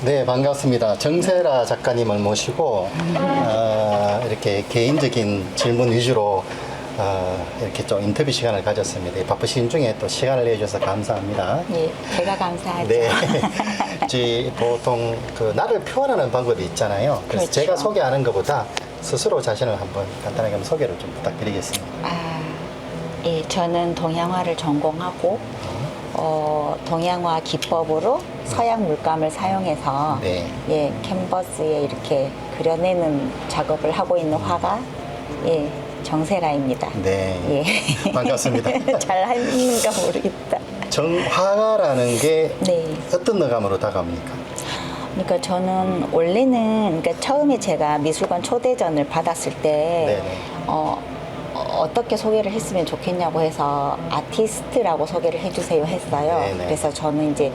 네, 반갑습니다. 정세라 작가님을 모시고 이렇게 개인적인 질문 위주로 이렇게 좀 인터뷰 시간을 가졌습니다. 바쁘신 중에 또 시간을 내주셔서 감사합니다. 예, 제가 감사하죠. 네, 보통 그 나를 표현하는 방법이 있잖아요. 그래서 그렇죠. 제가 소개하는 것보다 스스로 자신을 한번 간단하게 한번 소개를 좀 부탁드리겠습니다. 예, 저는 동양화를 전공하고 동양화 기법으로 서양 물감을 사용해서 네. 예, 캔버스에 이렇게 그려내는 작업을 하고 있는 화가 예, 정세라입니다. 네, 예. 반갑습니다. 잘 하는가 모르겠다. 정화가라는 게 네. 어떤 어감으로 다가옵니까? 그러니까 저는 원래는 그러니까 처음에 제가 미술관 초대전을 받았을 때 네네. 어떻게 소개를 했으면 좋겠냐고 해서 아티스트라고 소개를 해주세요 했어요. 네네. 그래서 저는 이제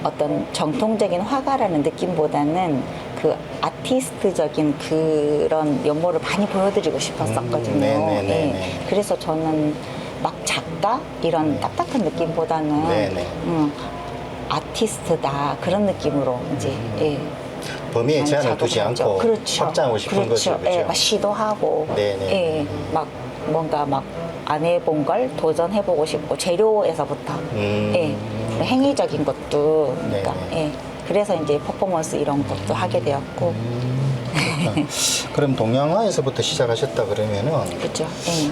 어떤 정통적인 화가라는 느낌보다는 그 아티스트적인 그런 면모를 많이 보여드리고 싶었었거든요. 네네네네. 예. 그래서 저는 막 작가 이런 딱딱한 느낌보다는 네네. 아티스트다 그런 느낌으로 이제 예. 범위에 많이 제한을 두지 작업을 하죠. 않고 그렇죠. 확장하고 싶은 그렇죠. 거죠. 그렇죠? 예, 막 시도하고 네네. 예, 막 뭔가 막 안 해본 걸 도전해보고 싶고 재료에서부터 예, 행위적인 것도 그러니까 네네. 예, 그래서 이제 퍼포먼스 이런 것도 하게 되었고 그렇구나. 그럼 동양화에서부터 시작하셨다 그러면은 그렇죠. 예.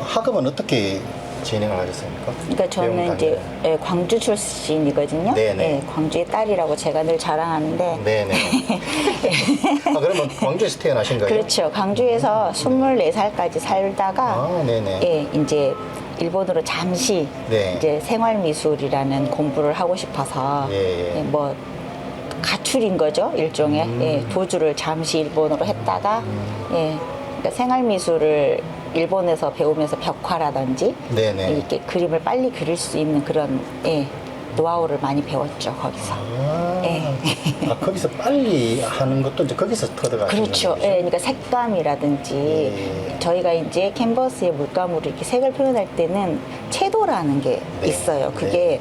학업은 어떻게 진행을 하셨습니까? 그러니까 저는 배움 이제 단계는? 예, 광주 출신이거든요. 네네. 예, 광주의 딸이라고 제가 늘 자랑하는데 네네. 그러면 광주에서 태어나신 거예요? 그렇죠. 광주에서 24살까지 살다가 아, 네네. 예, 이제 일본으로 잠시 네. 이제 생활미술이라는 공부를 하고 싶어서 예, 예. 뭐 가출인 거죠 일종의 예, 도주를 잠시 일본으로 했다가 예, 그러니까 생활미술을 일본에서 배우면서 벽화라든지 네네. 이렇게 그림을 빨리 그릴 수 있는 그런 예, 노하우를 많이 배웠죠 거기서. 예. 거기서 빨리 하는 것도 이제 거기서 터득하시는 그렇죠. 거죠? 예, 그러니까 색감이라든지 예. 저희가 이제 캔버스에 물감으로 이렇게 색을 표현할 때는 채도라는 게 네. 있어요. 그게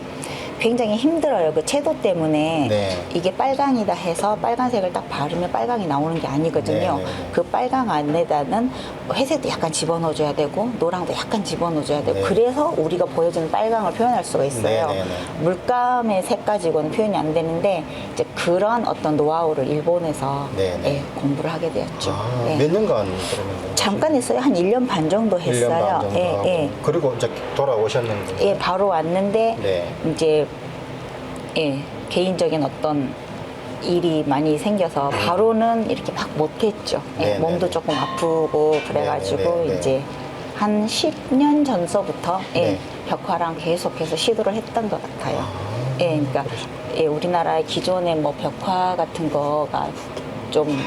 굉장히 힘들어요. 그 채도 때문에 네. 이게 빨강이다 해서 빨간색을 딱 바르면 빨강이 나오는 게 아니거든요. 네, 네, 네. 그 빨강 안에다는 회색도 약간 집어넣어줘야 되고 노랑도 약간 집어넣어줘야 되고 네. 그래서 우리가 보여주는 빨강을 표현할 수가 있어요. 네, 네, 네. 물감의 색 가지고는 표현이 안 되는데 이제 그런 어떤 노하우를 일본에서 네, 네. 예, 공부를 하게 되었죠. 예. 몇 년간 그러면? 잠깐 했어요. 한 1년 반 정도 1년 했어요. 반 정도 예, 하고. 예. 그리고 이제 돌아오셨는데. 예, 바로 왔는데 네. 이제 예, 개인적인 어떤 일이 많이 생겨서 바로는 이렇게 막 못했죠. 예, 네, 몸도 네, 조금 아프고 그래가지고 네, 네, 네. 이제 한 10년 전서부터 예, 네. 벽화랑 계속해서 시도를 했던 것 같아요. 예, 그러니까 예, 우리나라의 기존의 뭐 벽화 같은 거가 좀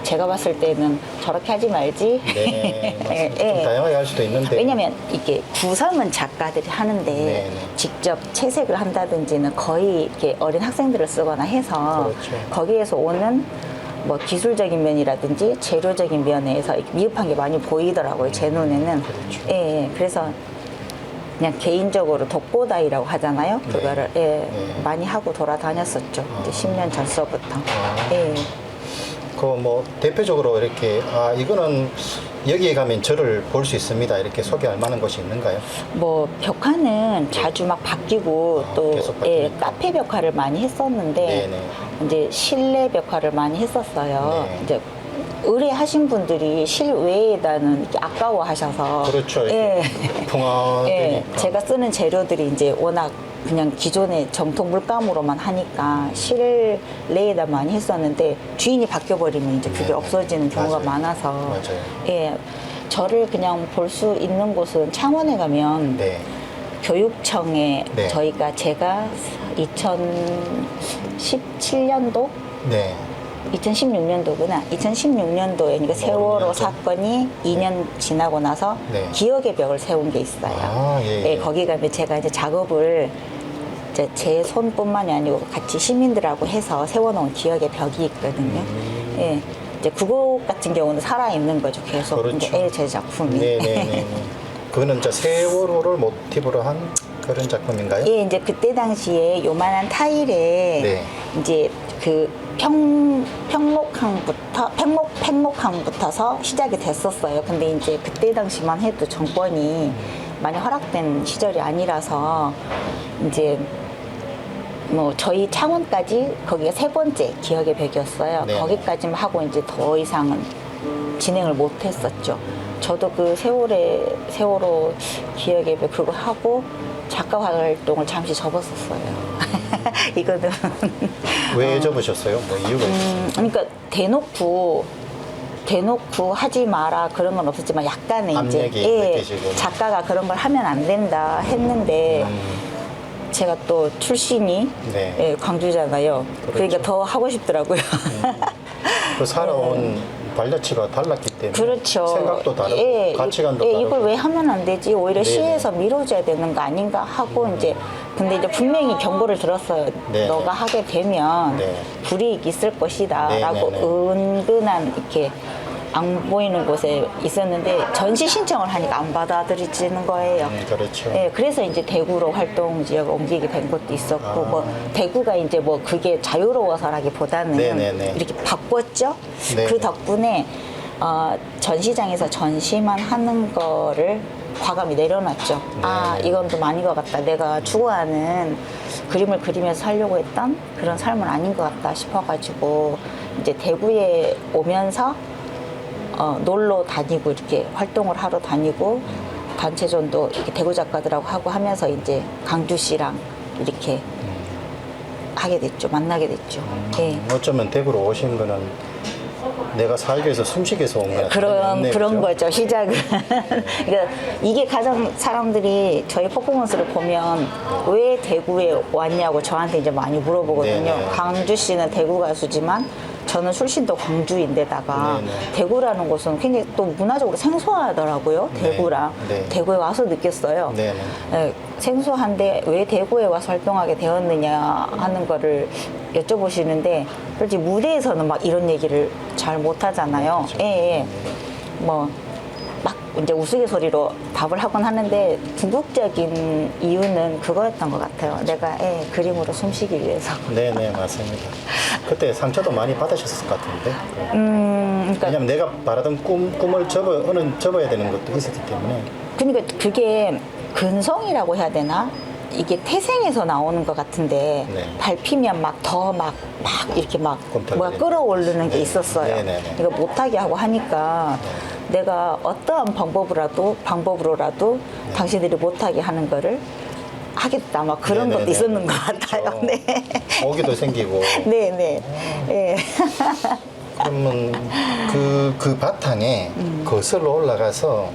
제가 봤을 때는 저렇게 하지 말지. 네, 맞습니다. 예, 좀 예. 다양하게 할 수도 있는데. 왜냐면 이게 구성은 작가들이 하는데 네. 직접 채색을 한다든지는 거의 이렇게 어린 학생들을 쓰거나 해서 그렇죠. 거기에서 오는 뭐 기술적인 면이라든지 재료적인 면에서 이렇게 미흡한 게 많이 보이더라고요. 제 눈에는. 그렇죠. 예, 예. 그래서 그냥 개인적으로 독고다이라고 하잖아요. 네. 그거를 예, 네. 많이 하고 돌아다녔었죠. 이제 10년 전서부터. 예. 그 뭐 대표적으로 이렇게 이거는 여기에 가면 저를 볼 수 있습니다. 이렇게 소개할 만한 곳이 있는가요? 뭐 벽화는 자주 막 바뀌고 또 계속 예, 바뀌니까. 카페 벽화를 많이 했었는데 네네. 이제 실내 벽화를 많이 했었어요. 네. 이제 의뢰하신 분들이 실외에다는 이렇게 아까워하셔서 그렇죠. 예. 풍화되니까. 예, 제가 쓰는 재료들이 이제 워낙 그냥 기존의 정통 물감으로만 하니까 실내에다 많이 했었는데 주인이 바뀌어버리면 이제 그게 네. 없어지는 경우가 맞아요. 많아서 맞아요. 예, 저를 그냥 볼 수 있는 곳은 창원에 가면 네. 교육청에 네. 제가 2017년도 네. 2016년도구나. 2016년도에 그러니까 세월호 5년 전. 사건이 2년 지나고 나서 네. 기억의 벽을 세운 게 있어요. 예, 네, 예. 거기 가면 제가 이제 작업을 이제 제 손뿐만이 아니고 같이 시민들하고 해서 세워놓은 기억의 벽이 있거든요. 예. 이제 그곳 같은 경우는 살아있는 거죠. 계속. 그렇죠. 이제 제 작품이. 네네네. 그거는 이제 세월호를 모티브로 한 그런 작품인가요? 예, 이제 그때 당시에 요만한 타일에 네. 이제 그 팽목항부터서 시작이 됐었어요. 근데 이제 그때 당시만 해도 정권이 많이 허락된 시절이 아니라서 이제 뭐 저희 창원까지 거기가 세 번째 기억의 벽이었어요. 네. 거기까지만 하고 이제 더 이상은 진행을 못 했었죠. 저도 그 세월호 기억의 벽 그거 하고 작가 활동을 잠시 접었었어요. 이거는 왜 접으셨어요? 뭐 이유가 있었어요? 그러니까 대놓고 하지 마라 그런 건 없었지만 약간의 이제 압력이 느껴지고. 작가가 그런 걸 하면 안 된다 했는데 제가 또 출신이 네. 예, 광주잖아요. 그렇죠. 그러니까 더 하고 싶더라고요. 그 살아온 발자취가 달랐기 때문에 그렇죠. 생각도 다르고 가치관도 다르고 이걸 왜 하면 안 되지? 오히려 네네. 시에서 미뤄줘야 되는 거 아닌가 하고 이제 근데 이제 분명히 경고를 들었어요. 네네. 너가 하게 되면 네. 불이익이 있을 것이다라고 네네네. 은근한 이렇게 안 보이는 곳에 있었는데 전시 신청을 하니까 안 받아들이지는 거예요. 그렇죠. 예, 그래서 이제 대구로 활동 지역을 옮기게 된 것도 있었고, 뭐 대구가 이제 뭐 그게 자유로워서라기보다는 네네네. 이렇게 바꿨죠. 네네. 그 덕분에 전시장에서 전시만 하는 거를 과감히 내려놨죠. 아, 이건 좀 아닌 것 같다. 내가 추구하는 그림을 그리면서 살려고 했던 그런 삶은 아닌 것 같다 싶어가지고 이제 대구에 오면서 놀러 다니고 이렇게 활동을 하러 다니고 단체전도 이렇게 대구 작가들하고 하고 하면서 이제 강주씨랑 이렇게 하게 됐죠. 만나게 됐죠. 예. 어쩌면 대구로 오신 거는 내가 살기 위해서 숨쉬기 위해서 온 거나 그런 거죠. 시작은. 그러니까 이게 가장 사람들이 저희 퍼포먼스를 보면 왜 대구에 왔냐고 저한테 이제 많이 물어보거든요. 네네. 강주 씨는 대구 가수지만 저는 출신도 광주인데다가 네네. 대구라는 곳은 굉장히 또 문화적으로 생소하더라고요. 네. 대구랑. 네. 대구에 와서 느꼈어요. 네네. 예, 생소한데 왜 대구에 와서 활동하게 되었느냐 하는 거를 여쭤보시는데 솔직히 무대에서는 막 이런 얘기를 잘 못하잖아요. 그렇죠. 예. 뭐 막 이제 우스갯소리로 답을 하곤 하는데 궁극적인 이유는 그거였던 것 같아요. 내가 그림으로 숨쉬기 위해서. 네네 맞습니다. 그때 상처도 많이 받으셨을 것 같은데. 그러니까 왜냐면 내가 바라던 꿈을 접어야 되는 것도 있었기 때문에. 그러니까 그게 근성이라고 해야 되나? 이게 태생에서 나오는 것 같은데 네. 밟히면 막 더 막 이렇게 막 꿈틀거리는. 뭐가 끌어오르는 게 네. 있었어요. 네네네. 이거 못하게 하고 하니까 내가 어떠한 방법으로라도 당신들이 못하게 하는 거를 하겠다 막 그런 네네네. 것도 있었는 것 같아요. 그렇죠. 네. 오기도 생기고. 네네. 예. 그러면 그 바탕에 거슬러 올라가서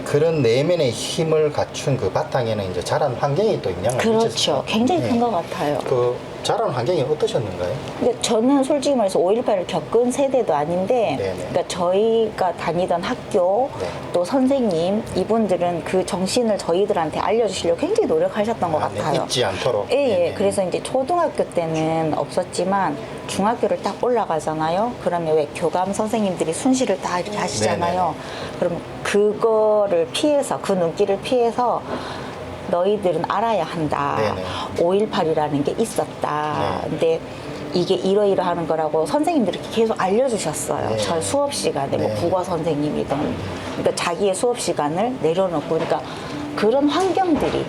그런 내면의 힘을 갖춘 그 바탕에는 이제 자란 환경이 또 영향을 그렇죠. 미쳤어요. 굉장히 네. 큰 것 같아요. 그 자란 환경이 어떠셨는가요? 근데 저는 솔직히 말해서 5.18을 겪은 세대도 아닌데, 네네. 그러니까 저희가 다니던 학교, 네. 또 선생님, 이분들은 그 정신을 저희들한테 알려주시려고 굉장히 노력하셨던 것 아, 네. 같아요. 잊지 않도록. 예, 예. 네네. 그래서 이제 초등학교 때는 없었지만, 중학교를 딱 올라가잖아요. 그러면 왜 교감 선생님들이 순시를 다 이렇게 하시잖아요. 그럼 그거를 피해서, 그 눈길을 피해서, 너희들은 알아야 한다. 네네. 5.18이라는 게 있었다. 네. 근데 이게 이러이러하는 거라고 선생님들이 계속 알려주셨어요. 네. 저희 수업 시간에 뭐 네. 국어 선생님이든 그러니까 자기의 수업 시간을 내려놓고 그러니까 그런 환경들이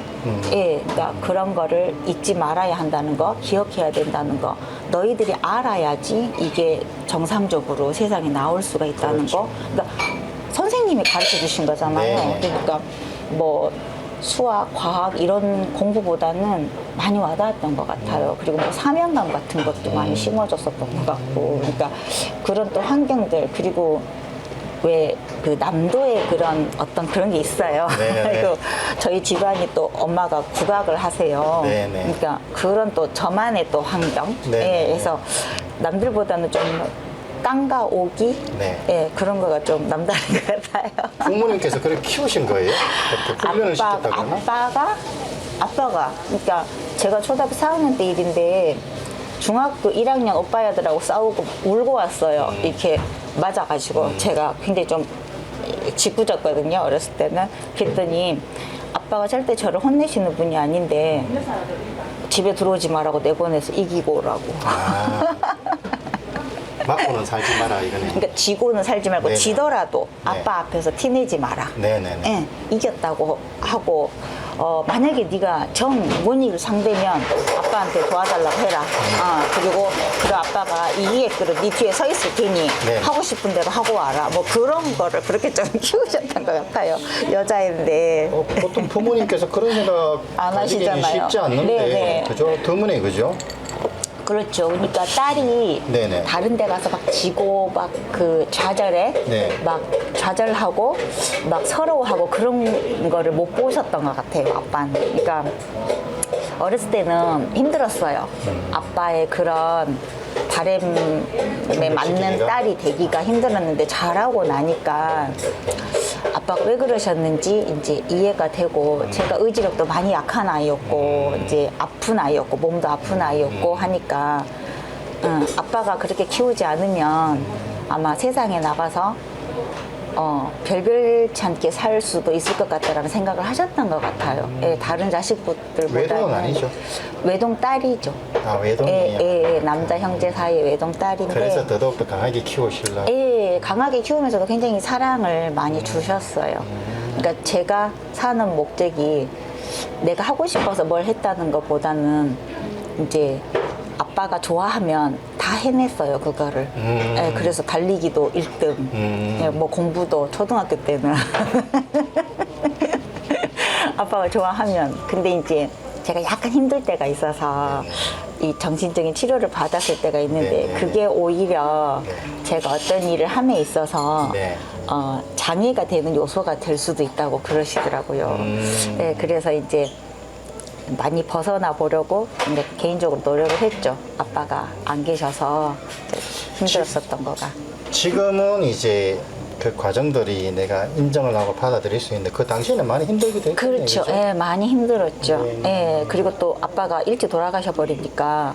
예, 그러니까 그런 거를 잊지 말아야 한다는 거, 기억해야 된다는 거, 너희들이 알아야지 이게 정상적으로 세상에 나올 수가 있다는 그렇죠. 거. 그러니까 선생님이 가르쳐 주신 거잖아요. 네. 그러니까 뭐 수학, 과학 이런 공부보다는 많이 와닿았던 것 같아요. 그리고 뭐 사명감 같은 것도 많이 심어줬었던 것 같고, 그러니까 그런 또 환경들 그리고 왜 그 남도의 그런 어떤 그런 게 있어요. 네네. 그리고 저희 집안이 또 엄마가 국악을 하세요. 네네. 그러니까 그런 또 저만의 또 환경. 네네. 예, 그래서 남들보다는 좀 깡가 오기 네. 예, 그런 거가 좀 남다른 것 같아요. 부모님께서 그렇게 키우신 거예요? 그렇게 훈련을 시켰다거나? 아빠가 그러니까 제가 초등학교 4학년 때 일인데 중학교 1학년 오빠야들하고 싸우고 울고 왔어요. 이렇게 맞아가지고 제가 굉장히 좀 짓궂었거든요. 어렸을 때는. 그랬더니 아빠가 절대 저를 혼내시는 분이 아닌데 집에 들어오지 말라고 내보내서 이기고 오라고. 아. 맞고는 살지 마라 이거네. 그러니까 지고는 살지 말고 네네. 지더라도 네. 아빠 앞에서 티내지 마라. 네네네. 예, 이겼다고 하고 만약에 네가 못 이길 상대면 아빠한테 도와달라고 해라. 그리고 아빠가 이기게끔 네 뒤에 서 있을 테니 네. 하고 싶은 대로 하고 와라. 뭐 그런 거를 그렇게 좀 키우셨던 것 같아요. 여자인데. 보통 부모님께서 그런 생각 안 가지기는 하시잖아요. 쉽지 않는데 네네. 그죠? 드문에 그죠? 그렇죠. 그러니까 딸이 네네. 다른 데 가서 막 지고 막 그 좌절해. 네. 막 좌절하고 막 서러워하고 그런 거를 못 보셨던 것 같아요, 아빠는. 그러니까 어렸을 때는 힘들었어요. 아빠의 그런 바람에 맞는 지키기가? 딸이 되기가 힘들었는데 잘하고 나니까 아빠가 왜 그러셨는지 이제 이해가 되고 제가 의지력도 많이 약한 아이였고 이제 아픈 아이였고 몸도 아픈 아이였고 하니까 아빠가 그렇게 키우지 않으면 아마 세상에 나가서 별별치 않게 살 수도 있을 것 같다라는 생각을 하셨던 것 같아요. 예, 다른 자식들보다 외동은 아니죠? 외동 딸이죠. 아 외동이에요. 예, 남자 형제 사이의 외동 딸인데. 그래서 더더욱더 강하게 키우실라. 예, 강하게 키우면서도 굉장히 사랑을 많이 주셨어요. 그러니까 제가 사는 목적이 내가 하고 싶어서 뭘 했다는 것보다는 이제 아빠가 좋아하면 다 해냈어요, 그거를. 예, 그래서 달리기도 1등. 예, 뭐 공부도 초등학교 때는. 아빠가 좋아하면. 근데 이제 제가 약간 힘들 때가 있어서 이 정신적인 치료를 받았을 때가 있는데 네. 그게 오히려 제가 어떤 일을 함에 있어서 네. 장애가 되는 요소가 될 수도 있다고 그러시더라고요. 네, 그래서 이제 많이 벗어나 보려고 이제 개인적으로 노력을 했죠. 아빠가 안 계셔서 힘들었었던 거가. 지금은 이제 그 과정들이 내가 인정을 하고 받아들일 수 있는데 그 당시에는 많이 힘들기도 했거든요. 그렇죠. 그죠? 예, 많이 힘들었죠. 네. 예, 그리고 또 아빠가 일찍 돌아가셔 버리니까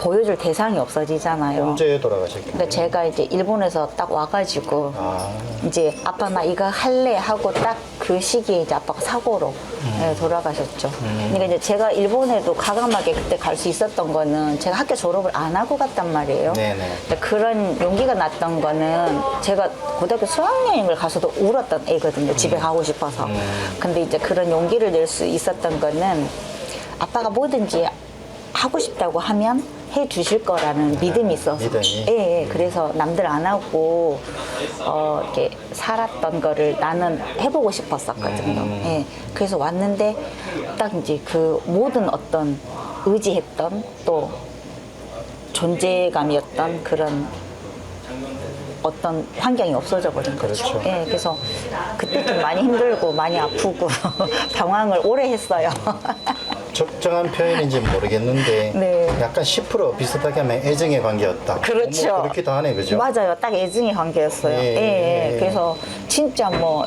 보여줄 대상이 없어지잖아요. 언제 돌아가셨길래? 근데 제가 이제 일본에서 딱 와가지고 아, 이제 아빠 나 이거 할래 하고 딱 그 시기에 이제 아빠가 사고로 예, 돌아가셨죠. 그러니까 이제 제가 일본에도 과감하게 그때 갈 수 있었던 거는 제가 학교 졸업을 안 하고 갔단 말이에요. 네네. 근데 그런 용기가 났던 거는 제가 고등학교 수학여행을 가서도 울었던 애거든요. 집에 가고 싶어서. 근데 이제 그런 용기를 낼 수 있었던 거는 아빠가 뭐든지 하고 싶다고 하면 해 주실 거라는 믿음이 있어서. 믿음이? 예, 예. 그래서 남들 안 하고 이렇게 살았던 거를 나는 해보고 싶었었거든요. 예. 그래서 왔는데 딱 이제 그 모든 어떤 의지했던 또 존재감이었던 그런 어떤 환경이 없어져 버린 거죠. 그렇죠. 예, 그래서 그때 좀 많이 힘들고 많이 아프고 방황을 오래 했어요. 적정한 표현인지 모르겠는데 네. 약간 10% 비슷하게 하면 애정의 관계였다. 그렇죠. 뭐 그렇기도 하네, 그죠? 맞아요. 딱 애증의 관계였어요. 예, 예, 예. 그래서 진짜 뭐,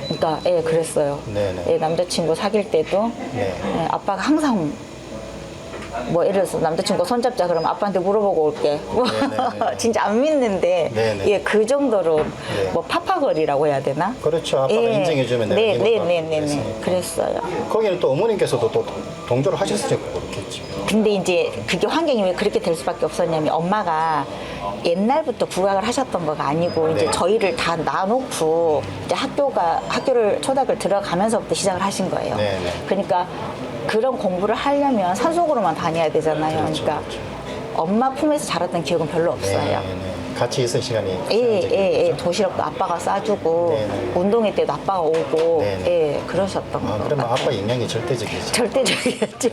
그러니까 예, 그랬어요. 네네. 예, 남자친구 사귈 때도 네. 예, 아빠가 항상 뭐 예를 들어서 남자친구 손잡자 그러면 아빠한테 물어보고 올게. 뭐 네네네. 진짜 안 믿는데 네네. 예, 그 정도로 네. 뭐 파파거리라고 해야 되나? 그렇죠. 아빠가 인정해주면 내가 네, 이거 네, 받고 네, 네, 네. 그랬으니까. 그랬어요. 거기는 또 어머님께서도 또 동조를 하셨을지 모르겠지. 근데 이제 그게 환경이 왜 그렇게 될 수밖에 없었냐면 엄마가 옛날부터 부각을 하셨던 거가 아니고 이제 네. 저희를 다 놔놓고 이제 학교를 초등학교를 들어가면서부터 시작을 하신 거예요. 네, 네. 그러니까 그런 공부를 하려면 산속으로만 다녀야 되잖아요. 그렇죠, 그러니까 엄마 품에서 자랐던 기억은 별로 없어요. 네. 같이 있을 시간이 예. 도시락도 아빠가 싸주고 네, 네. 운동회 때도 아빠가 오고 네, 네. 예, 그러셨던 아, 거 그러면 같아요. 아빠 영향이 절대적이죠. 절대적이었죠.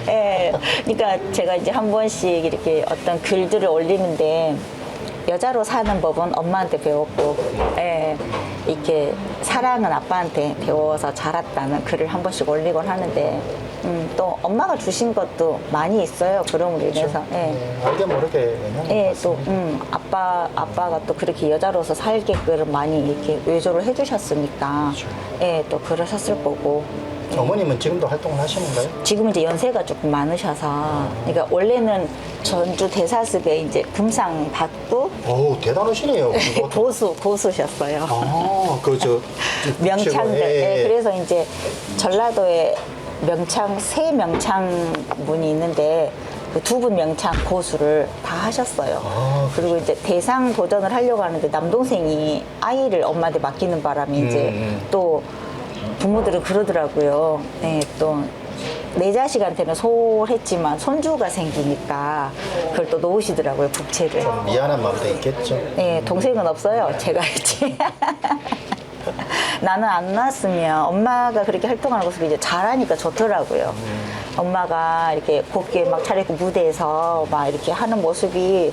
예. 그러니까 제가 이제 한 번씩 이렇게 어떤 글들을 올리는데 여자로 사는 법은 엄마한테 배웠고, 예. 이렇게 사랑은 아빠한테 배워서 자랐다는 글을 한 번씩 올리곤 하는데, 또 엄마가 주신 것도 많이 있어요. 그럼으로 인해서. 예. 네, 알게 모르게 영향을 예, 받습니다. 또, 아빠가 또 그렇게 여자로서 살게끔 많이 이렇게 외조를 해주셨으니까, 그렇죠. 예, 또 그러셨을 거고. 어머님은 지금도 활동을 하시는가요? 지금 이제 연세가 조금 많으셔서, 그러니까 원래는 전주 대사습에 이제 금상 받고, 오, 대단하시네요. 그거. 고수셨어요. 아, 그, 명창들. 예, 그래서 이제 전라도에 세 명창 분이 있는데 그 두 분 명창 고수를 다 하셨어요. 아, 그리고 이제 대상 도전을 하려고 하는데 남동생이 아이를 엄마한테 맡기는 바람에 이제 또 부모들은 그러더라고요. 네, 또 내 자식한테는 소홀했지만 손주가 생기니까 그걸 또 놓으시더라고요, 국채를. 미안한 마음도 있겠죠. 네, 동생은 없어요. 제가 있지. 나는 안 낳았으면 엄마가 그렇게 활동하는 모습이 이제 잘하니까 좋더라고요. 엄마가 이렇게 곱게 막 차려입고 무대에서 막 이렇게 하는 모습이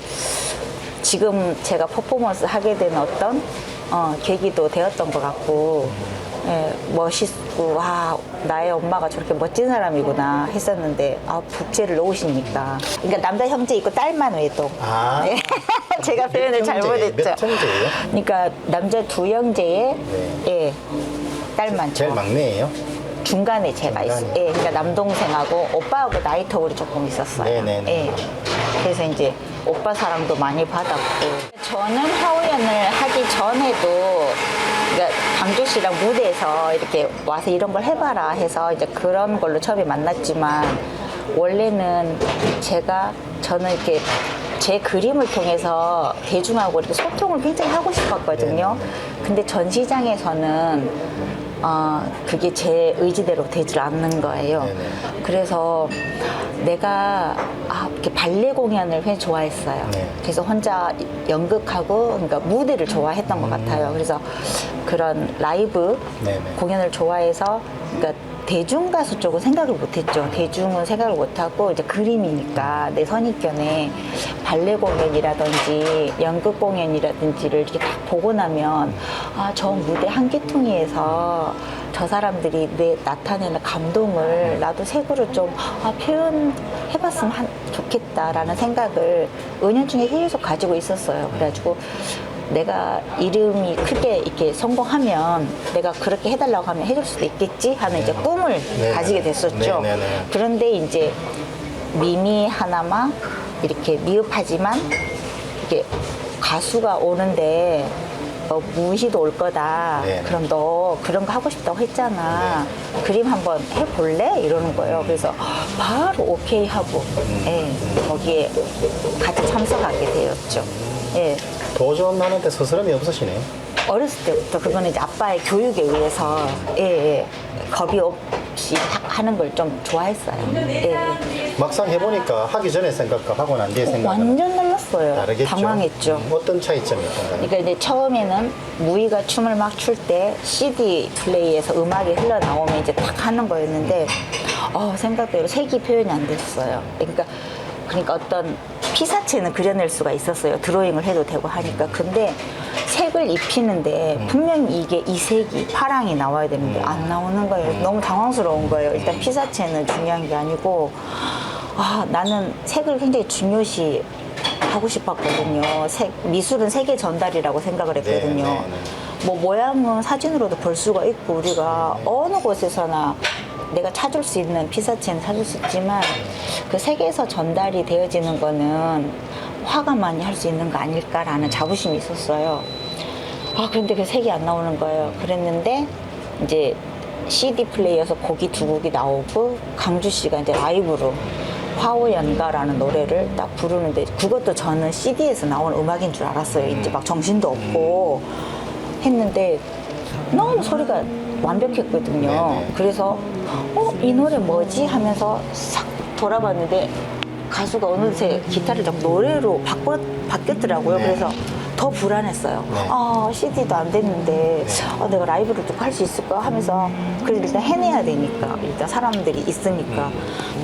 지금 제가 퍼포먼스 하게 된 어떤 계기도 되었던 것 같고, 예, 멋있고, 아, 나의 엄마가 저렇게 멋진 사람이구나 했었는데, 아, 국채를 놓으시니까. 그러니까 남자 형제 있고 딸만 외동. 아. 네. 제가 표현을 몇 잘못했죠. 몇 형제예요? 그러니까 남자 두 형제에, 예, 딸만 제일 저. 막내예요? 중간에 제가 중간에. 있어요. 예, 그러니까 남동생하고 오빠하고 나이 터울이 조금 있었어요. 네네네. 예. 그래서 이제 오빠 사랑도 많이 받았고. 저는 하우연을 하기 전에도 그러니까 강조 씨랑 무대에서 이렇게 와서 이런 걸 해봐라 해서 이제 그런 걸로 처음에 만났지만 원래는 저는 이렇게 제 그림을 통해서 대중하고 이렇게 소통을 굉장히 하고 싶었거든요. 근데 전시장에서는 그게 제 의지대로 되질 않는 거예요. 네네. 그래서 내가 이렇게 발레 공연을 굉장히 좋아했어요. 네. 그래서 혼자 연극하고 그러니까 무대를 좋아했던 것 같아요. 그래서 그런 라이브 네네. 공연을 좋아해서 그러니까 대중 가수 쪽은 생각을 못했죠. 대중은 생각을 못하고 이제 그림이니까 내 선입견에 발레 공연이라든지 연극 공연이라든지를 이렇게 딱 보고 나면 저 무대 한 개퉁이에서 저 사람들이 나타내는 감동을 나도 색으로 좀 표현해봤으면 좋겠다라는 생각을 은연중에 계속 가지고 있었어요. 그래가지고 내가 이름이 크게 이렇게 성공하면 내가 그렇게 해달라고 하면 해줄 수도 있겠지 하는 이제 꿈을 네네. 가지게 됐었죠. 네네네. 그런데 이제 미미 하나마 이렇게 미흡하지만 이렇게 가수가 오는데 무희도 올 거다. 네. 그럼 너 그런 거 하고 싶다고 했잖아. 그림 한번 해볼래? 이러는 거예요. 그래서 바로 오케이 하고 예, 거기에 같이 참석하게 되었죠. 예. 도전하는데 스스럼이 없으시네요. 어렸을 때부터 그거는 이제 아빠의 교육에 의해서 예, 겁이 없이 딱 하는 걸 좀 좋아했어요. 예. 막상 해보니까 하기 전에 생각과 하고 난 뒤에 생각은 완전 달랐어요. 다르겠죠. 당황했죠. 어떤 차이점이 있던가요? 그러니까 이제 처음에는 무희가 춤을 막 출 때 CD 플레이에서 음악이 흘러나오면 이제 딱 하는 거였는데 생각대로 색이 표현이 안 됐어요. 그러니까 어떤 피사체는 그려낼 수가 있었어요. 드로잉을 해도 되고 하니까. 근데 색을 입히는데 분명히 이 색이 파랑이 나와야 되는데 안 나오는 거예요. 너무 당황스러운 거예요. 일단 피사체는 중요한 게 아니고 나는 색을 굉장히 중요시 하고 싶었거든요. 미술은 색의 전달이라고 생각을 했거든요. 네. 뭐 모양은 사진으로도 볼 수가 있고 우리가 어느 곳에서나 내가 찾을 수 있는 피사체는 찾을 수 있지만 그 색에서 전달이 되어지는 거는 화가만이 할 수 있는 거 아닐까라는 자부심이 있었어요. 그런데 그 색이 안 나오는 거예요. 그랬는데 이제 CD 플레이어서 곡이 두 곡이 나오고 강주 씨가 이제 라이브로 화오연가라는 노래를 딱 부르는데 그것도 저는 CD에서 나오는 음악인 줄 알았어요. 이제 막 정신도 없고 했는데 너무 소리가 완벽했거든요. 네네. 그래서 이 노래 뭐지 하면서 싹 돌아봤는데 가수가 어느새 기타를 잡고 노래로 바뀌었더라고요. 네. 그래서 더 불안했어요. 네. CD도 안 됐는데 내가 라이브를 듣고 할 수 있을까 하면서 그래도 일단 해내야 되니까 일단 사람들이 있으니까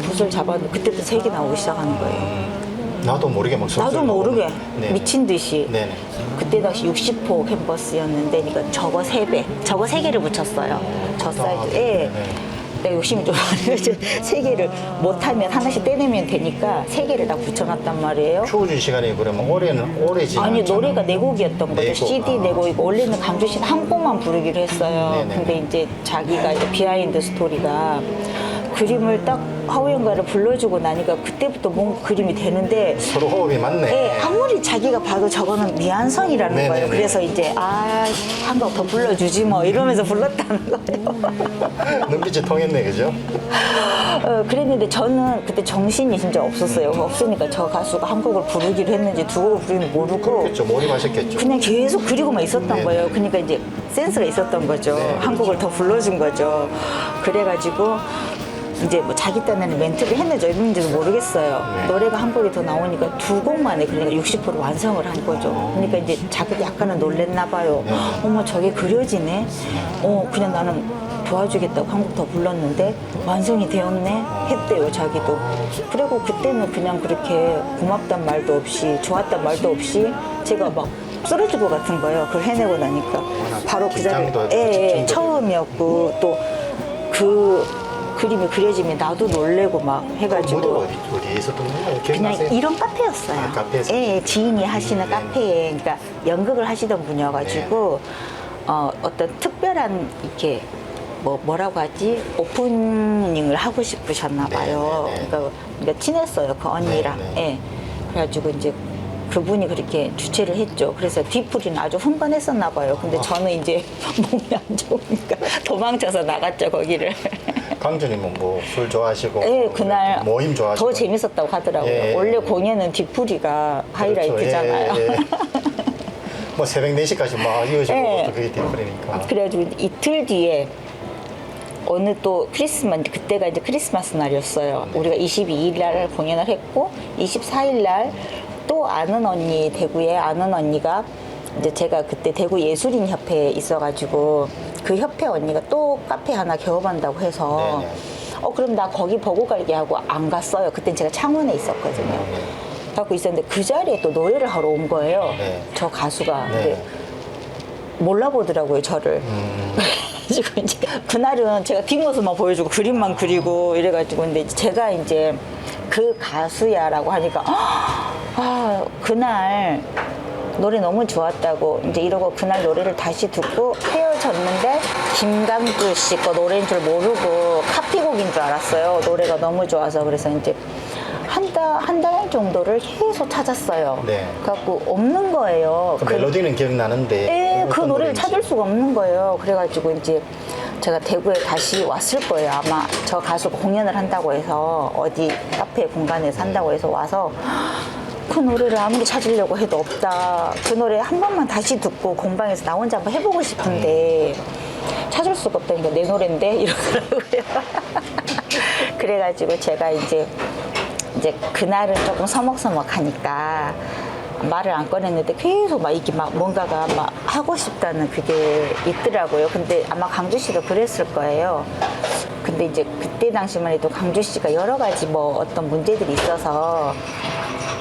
붓을 잡았는데 그때부터 색이 나오기 시작하는 거예요. 나도 모르게 막 나도 술술 모르게 나오는. 네네. 미친 듯이 네네. 그때 당시 60호 캔버스였는데 그러니까 저거 3배 저거 3개를 붙였어요. 저 사이즈에 네네. 내가 욕심이 좀 많아서 3개를 못하면 하나씩 떼내면 되니까 3개를 다 붙여놨단 말이에요. 추워진 시간이 그러면 오래지 아니 않잖아요. 노래가 4곡이었던 거죠. 네 곡. CD 4곡이고 원래는 강주 씨는 한 곡만 부르기로 했어요. 네네. 근데 이제 자기가 이제 비하인드 스토리가 그림을 딱 하우연가를 불러주고 나니까 그때부터 뭔가 그림이 되는데 서로 호흡이 맞네. 네, 아무리 자기가 봐도 저거는 미완성이라는 네네네. 거예요. 그래서 이제 한 곡 더 불러주지 뭐 이러면서 불렀다는 거예요. 눈빛이 통했네, 그죠? 그랬는데 저는 그때 정신이 진짜 없었어요. 없으니까 저 가수가 한 곡을 부르기로 했는지 두 곡을 부르는지 모르고 그렇겠죠. 몰입하셨겠죠. 그냥 계속 그리고만 있었던 네네. 거예요. 그러니까 이제 센스가 있었던 거죠. 네. 한 곡을 더 불러준 거죠. 그래가지고 이제 뭐 자기 딴에는 멘트를 했는지 했는지도 모르겠어요. 네. 노래가 한 곡이 더 나오니까 두 곡만에 그러니까 60% 완성을 한 거죠. 그러니까 이제 자기도 약간은 놀랬나 봐요. 네. 어머 저게 그려지네. 그냥 나는 도와주겠다고 한 곡 더 불렀는데 완성이 되었네 했대요 자기도. 그리고 그때는 그냥 그렇게 고맙단 말도 없이 좋았단 말도 없이 제가 막 쓰러질 것 같은 거예요. 그걸 해내고 나니까 바로 그 자리에 긴장도 했고, 집중도 처음이었고 또 그 그림이 그려지면 나도 놀래고 막 해가지고 무대가 어디에 있었던 건가요? 그냥 기억나세요? 이런 카페였어요. 아, 카페에서? 예, 지인이 하시는 카페에, 그러니까 연극을 하시던 분이어가지고 어떤 특별한 이렇게 뭐라고 하지 오프닝을 하고 싶으셨나 봐요. 네, 네, 네. 그러니까 친했어요 그 언니랑. 네, 네. 예, 그래가지고 이제 그분이 그렇게 주최를 했죠. 그래서 뒤풀이는 아주 흥건했었나 봐요. 근데 저는 이제 몸이 안 좋으니까 도망쳐서 나갔죠 거기를. 강주님은 뭐 술 좋아하시고 네, 그날 모임 좋아하시고 더 재밌었다고 하더라고요. 예. 원래 공연은 뒤풀이가 하이라이트잖아요. 그렇죠. 예, 예. 뭐 새벽 4시까지 막 이어지고 예. 또 그게 뒤풀이니까. 그래가지고 이틀 뒤에 어느 또 크리스마스, 그때가 이제 크리스마스 날이었어요. 우리가 22일 날 공연을 했고 24일 날 또 아는 언니, 대구에 아는 언니가 이제 제가 그때 대구 예술인 협회에 있어가지고 그 협회 언니가 또 카페 하나 개업한다고 해서 네네. 그럼 나 거기 보고 갈게 하고 안 갔어요. 그땐 제가 창원에 있었거든요. 갖고 있었는데 그 자리에 또 노래를 하러 온 거예요. 네. 저 가수가. 네. 근데 몰라보더라고요, 저를. 그래가지고 이제 그날은 제가 뒷모습만 보여주고 그림만 그리고 이래가지고 근데 제가 이제 그 가수야라고 하니까 그날 노래 너무 좋았다고 이제 이러고 그날 노래를 다시 듣고 헤어졌는데 김강주 씨 거 노래인 줄 모르고 카피곡인 줄 알았어요. 노래가 너무 좋아서. 그래서 이제 한 달 정도를 계속 찾았어요. 네. 그래갖고 없는 거예요. 그 멜로디는 기억나는데 그 어떤 노래를 노래인지. 찾을 수가 없는 거예요. 그래가지고 이제 제가 대구에 다시 왔을 거예요. 아마 저 가수 공연을 한다고 해서 어디 카페 공간에서 한다고 해서 와서 그 노래를 아무리 찾으려고 해도 없다. 그 노래 한 번만 다시 듣고 공방에서 나 혼자 한번 해보고 싶은데 찾을 수가 없다니까 내 노래인데 이러더라고요. 그래가지고 제가 이제 그날은 조금 서먹서먹하니까 말을 안 꺼냈는데 계속 막 이게 막 뭔가가 막 하고 싶다는 그게 있더라고요. 근데 아마 강주 씨도 그랬을 거예요. 근데 이제 그때 당시만 해도 강주 씨가 여러 가지 뭐 어떤 문제들이 있어서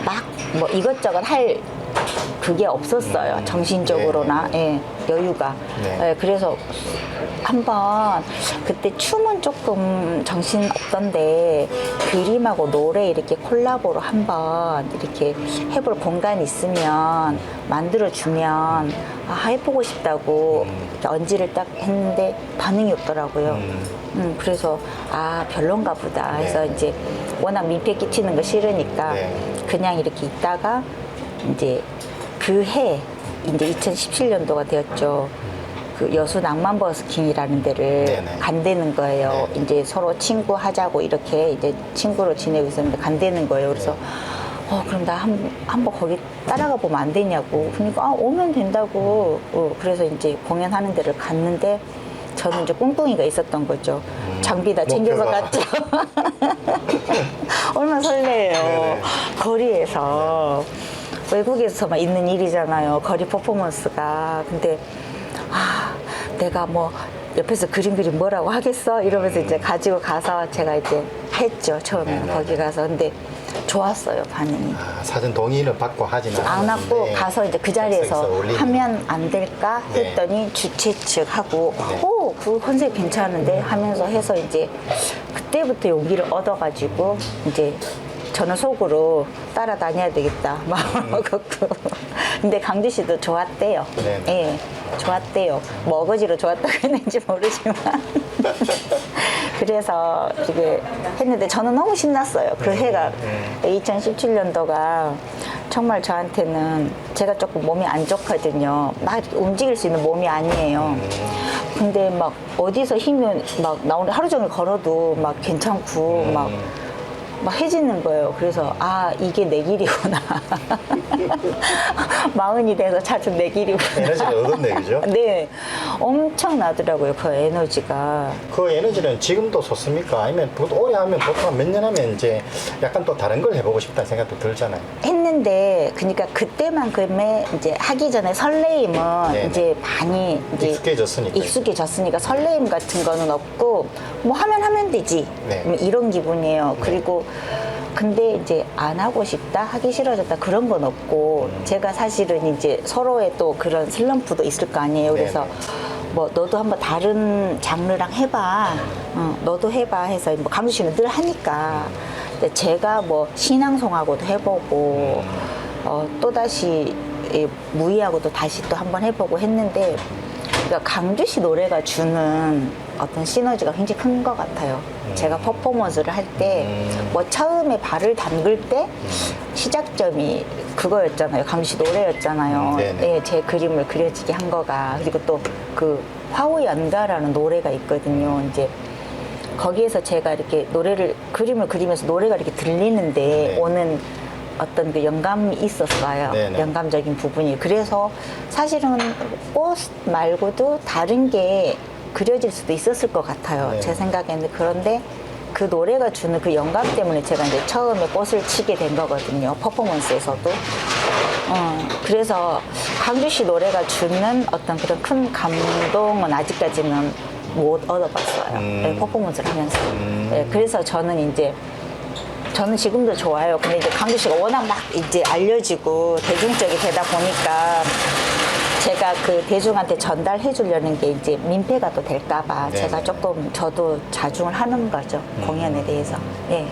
막 뭐 이것저것 할 그게 없었어요. 정신적으로나 여유가. 네. 그래서 한번 그때 춤은 조금 정신 없던데 그림하고 노래 이렇게 콜라보로 한번 이렇게 해볼 공간이 있으면 만들어주면 해보고 싶다고 이렇게 언지를 딱 했는데 반응이 없더라고요. 그래서 별론가 보다 해서 이제 워낙 민폐 끼치는 거 싫으니까 네. 그냥 이렇게 있다가 이제 그 해 이제 2017년도가 되었죠. 그 여수 낭만 버스킹이라는 데를 네네. 간다는 거예요. 네. 이제 서로 친구 하자고 이렇게 이제 친구로 지내고 있었는데 간다는 거예요. 그래서 그럼 나 한번 거기 따라가 보면 안 되냐고. 그러니까 오면 된다고. 그래서 이제 공연하는 데를 갔는데 저는 이제 꿍꿍이가 있었던 거죠. 장비 다 챙겨서 목표가. 갔죠. 얼마나 설레요. 네네. 거리에서. 외국에서만 있는 일이잖아요. 거리 퍼포먼스가. 근데 내가 뭐 옆에서 그림 뭐라고 하겠어? 이러면서 이제 가지고 가서 제가 이제 했죠. 처음에는 네네. 거기 가서. 근데 좋았어요, 반응이. 사전 동의를 받고 하지는 안 하고 않았는데 가서 이제 그 자리에서 객석에서 올리는. 하면 안 될까 네. 했더니 주최 측하고 네. 그 컨셉 괜찮은데 하면서 해서 이제 그때부터 용기를 얻어가지고 이제 저는 속으로 따라다녀야 되겠다 마음을 먹었고 근데 강주 씨도 좋았대요. 네네. 예, 좋았대요. 뭐 어거지로 좋았다고 했는지 모르지만 그래서 이게 했는데 저는 너무 신났어요. 그 해가 2017년도가 정말 저한테는 제가 조금 몸이 안 좋거든요. 막 움직일 수 있는 몸이 아니에요. 근데 막 어디서 힘이 막 나오는데 하루 종일 걸어도 막 괜찮고 막 해지는 거예요. 그래서 아 이게 내 길이구나. 마흔이 돼서 찾은 내 길이구나. 에너지를 얻었네, 그죠? 네, 엄청 나더라고요. 그 에너지가. 그 에너지는 지금도 좋습니까? 아니면 오래 하면 보통 몇 년 하면 이제 약간 또 다른 걸 해보고 싶다는 생각도 들잖아요. 했는데 그러니까 그때만큼의 이제 하기 전에 설레임은 네네. 이제 많이 이제 익숙해졌으니까 설레임 같은 거는 없고 뭐 하면 되지 네. 뭐 이런 기분이에요. 그리고 근데 이제 안 하고 싶다, 하기 싫어졌다 그런 건 없고 제가 사실은 이제 서로의 또 그런 슬럼프도 있을 거 아니에요. 그래서 네네. 뭐 너도 한번 다른 장르랑 해봐, 너도 해봐 해서 뭐 강수 씨는 늘 하니까 근데 제가 뭐 신앙송하고도 해보고 또다시 무희하고도 다시 또 한번 해보고 했는데 그러니까 강주 씨 노래가 주는 어떤 시너지가 굉장히 큰 것 같아요. 제가 퍼포먼스를 할 때 뭐 처음에 발을 담글 때 시작점이 그거였잖아요. 강주 씨 노래였잖아요. 네네. 네, 제 그림을 그려지게 한 거가. 그리고 또 그 화우연가라는 노래가 있거든요. 이제 거기에서 제가 이렇게 그림을 그리면서 노래가 이렇게 들리는데 네. 오는 어떤 그 영감이 있었어요. 네네. 영감적인 부분이. 그래서 사실은 꽃 말고도 다른 게 그려질 수도 있었을 것 같아요. 네. 제 생각에는. 그런데 그 노래가 주는 그 영감 때문에 제가 이제 처음에 꽃을 치게 된 거거든요. 퍼포먼스에서도. 그래서 강주 씨 노래가 주는 어떤 그런 큰 감동은 아직까지는 못 얻어봤어요. 네, 퍼포먼스를 하면서. 네, 그래서 저는 지금도 좋아요. 근데 이제 강주 씨가 워낙 막 이제 알려지고 대중적이 되다 보니까 제가 그 대중한테 전달해 주려는 게 이제 민폐가 또 될까봐 네네. 제가 조금 저도 자중을 하는 거죠. 공연에 대해서. 예.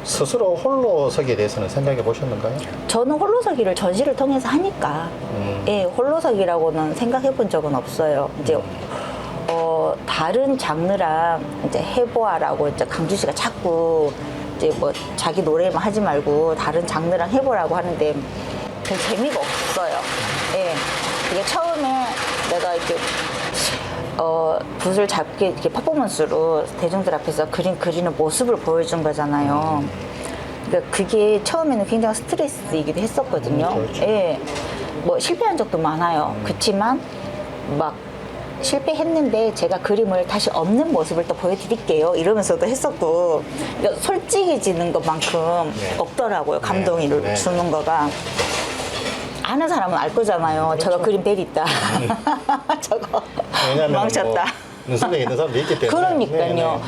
스스로 홀로서기에 대해서는 생각해 보셨는가요? 저는 홀로서기를 전시를 통해서 하니까 예, 홀로서기라고는 생각해 본 적은 없어요. 이제 다른 장르랑 이제 해보아라고 이제 강주 씨가 자꾸 이제 뭐 자기 노래만 하지 말고 다른 장르랑 해보라고 하는데 별 재미가 없어요. 예. 이게 처음에 내가 이렇게 붓을 잡게 이렇게 퍼포먼스로 대중들 앞에서 그림 그리는 모습을 보여준 거잖아요. 그러니까 그게 처음에는 굉장히 스트레스이기도 했었거든요. 그렇죠. 예. 뭐 실패한 적도 많아요. 그렇지만 막 실패했는데 제가 그림을 다시 없는 모습을 또 보여드릴게요. 이러면서도 했었고 그러니까 솔직해지는 것만큼 네. 없더라고요. 감동을 네. 주는 거가. 아는 사람은 알 거잖아요. 저거 그림 벨 있다. 저거 왜냐면 망쳤다. 눈썹에 있는 사람도 있기 때문에. 그러니까요. 네네.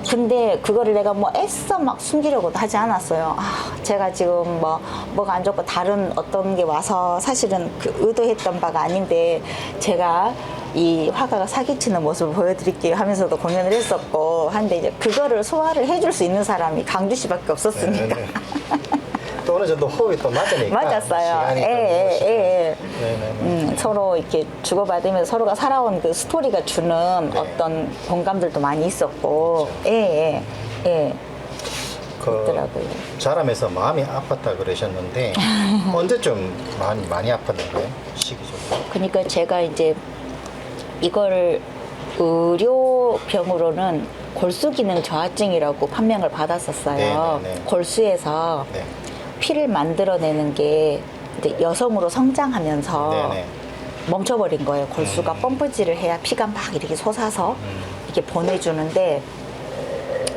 근데 그거를 내가 뭐 애써 막 숨기려고도 하지 않았어요. 제가 지금 뭐가 안 좋고 다른 어떤 게 와서 사실은 그 의도했던 바가 아닌데 제가 이 화가가 사기치는 모습을 보여드릴게요 하면서도 공연을 했었고 한데 이제 그거를 소화를 해줄 수 있는 사람이 강주 씨밖에 없었으니까. 네네. 또 어느 정도 호흡이 또 맞으니까. 맞았어요. 시간이 예. 네네. 서로 이렇게 주고받으면서 서로가 살아온 그 스토리가 주는 네. 어떤 공감들도 많이 있었고, 예. 그렇더라고요. 자라면서 마음이 아팠다 그러셨는데 언제쯤 많이 아팠는가요? 시기적으로. 그러니까 제가 이제 이걸 의료병으로는 골수 기능 저하증이라고 판명을 받았었어요. 네네네. 골수에서 네. 피를 만들어내는 게 이제 여성으로 성장하면서 네네. 멈춰버린 거예요. 골수가 펌프질을 해야 피가 막 이렇게 솟아서 이렇게 보내주는데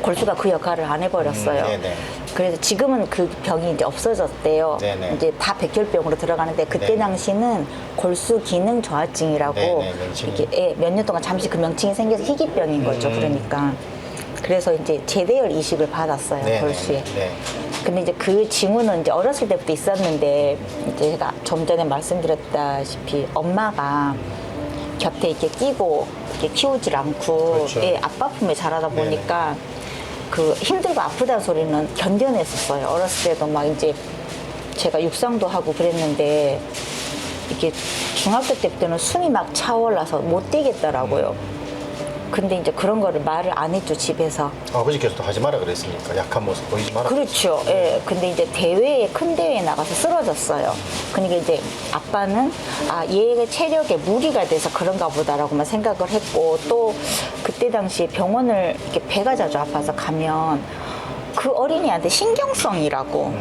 골수가 그 역할을 안 해버렸어요. 네네. 그래서 지금은 그 병이 이제 없어졌대요. 네네. 이제 다 백혈병으로 들어가는데 그때 네네. 당시는 골수 기능 저하증이라고 네네, 명칭이. 이렇게 몇 년 동안 잠시 그 명칭이 생겨서 희귀병인 거죠. 그러니까 그래서 이제 제대열 이식을 받았어요. 네네. 골수에. 네. 근데 이제 그 징후는 이제 어렸을 때부터 있었는데 이제 제가 좀 전에 말씀드렸다시피 엄마가 곁에 이렇게 끼고 이렇게 키우질 않고 그렇죠. 예, 아빠 품에 자라다 보니까 그 힘들고 아프다는 소리는 견뎌냈었어요. 어렸을 때도 막 이제 제가 육상도 하고 그랬는데 이렇게 중학교 때부터는 숨이 막 차올라서 못 뛰겠더라고요. 근데 이제 그런 거를 말을 안 했죠, 집에서. 아버지께서 또 하지 마라 그랬으니까 약한 모습 보이지 마라. 그렇죠. 예. 근데 이제 큰 대회에 나가서 쓰러졌어요. 그러니까 이제 아빠는 얘의 체력에 무리가 돼서 그런가 보다라고만 생각을 했고, 또 그때 당시 병원을 이렇게 배가 자주 아파서 가면 그 어린이한테 신경성이라고.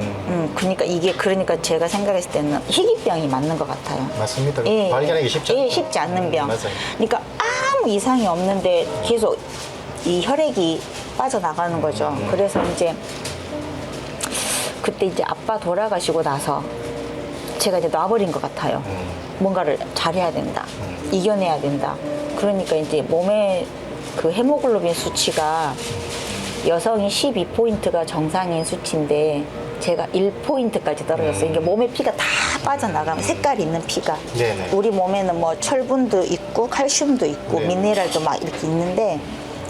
그러니까 그러니까 제가 생각했을 때는 희귀병이 맞는 것 같아요. 맞습니다. 발견하기 쉽지 않죠. 쉽지 않는 병. 맞아요. 그러니까 아무 이상이 없는데 계속 이 혈액이 빠져나가는 거죠. 그래서 이제 그때 이제 아빠 돌아가시고 나서 제가 이제 놔버린 것 같아요. 뭔가를 잘해야 된다. 이겨내야 된다. 그러니까 이제 몸에 그 헤모글로빈 수치가 여성이 12포인트가 정상인 수치인데 제가 1포인트까지 떨어졌어요. 그러니까 몸에 피가 다 빠져나가면 색깔이 있는 피가. 네네. 우리 몸에는 뭐 철분도 있고 칼슘도 있고 네. 미네랄도 막 이렇게 있는데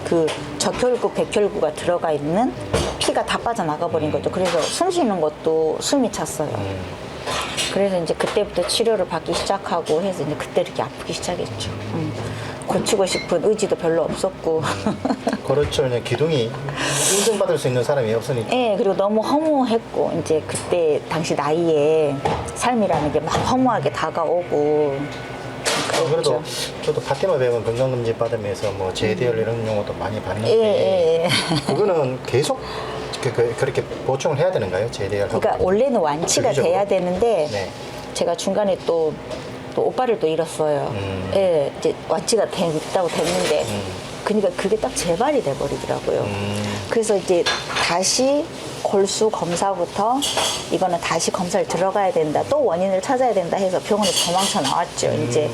그 적혈구, 백혈구가 들어가 있는 피가 다 빠져나가 버린 거죠. 그래서 숨 쉬는 것도 숨이 찼어요. 그래서 이제 그때부터 치료를 받기 시작하고 해서 이제 그때 이렇게 아프기 시작했죠. 고치고 싶은 의지도 별로 없었고. 그렇죠. 그냥 기둥이 인정받을 수 있는 사람이 없으니까. 예, 그리고 너무 허무했고, 이제 그때 당시 나이에 삶이라는 게 막 허무하게 다가오고. 그래도 그랬죠. 저도 파티마 병원 건강검진 받으면서 뭐 제대열 이런 용어도 많이 봤는데 예. 그거는 계속 그렇게 보충을 해야 되는가요? 제대열하고? 그러니까 원래는 완치가 주기적으로? 돼야 되는데 네. 제가 중간에 또 오빠를 또 잃었어요. 예, 이제 완치가 됐다고 됐는데 그러니까 그게 딱 재발이 돼버리더라고요. 그래서 이제 다시 골수 검사부터 이거는 다시 검사를 들어가야 된다. 또 원인을 찾아야 된다 해서 병원에 도망쳐 나왔죠. 이제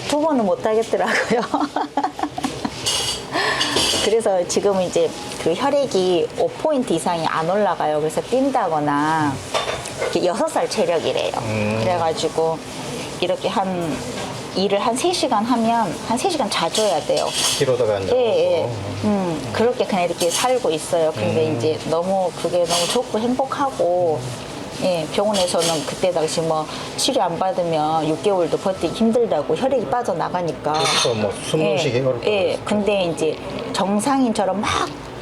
2번은 못 하겠더라고요. 그래서 지금은 이제 그 혈액이 5포인트 이상이 안 올라가요. 그래서 뛴다거나 이렇게 6살 체력이래요. 그래가지고 이렇게 일을 한 3시간 하면 한 3시간 자줘야 돼요. 뒤로다가 앉아. 예. 그렇게 그냥 이렇게 살고 있어요. 근데 이제 그게 너무 좋고 행복하고, 예, 병원에서는 그때 당시 뭐 치료 안 받으면 6개월도 버티기 힘들다고 혈액이 빠져나가니까. 그래서 뭐 숨쉬기 어렵다고. 예, 근데 이제 정상인처럼 막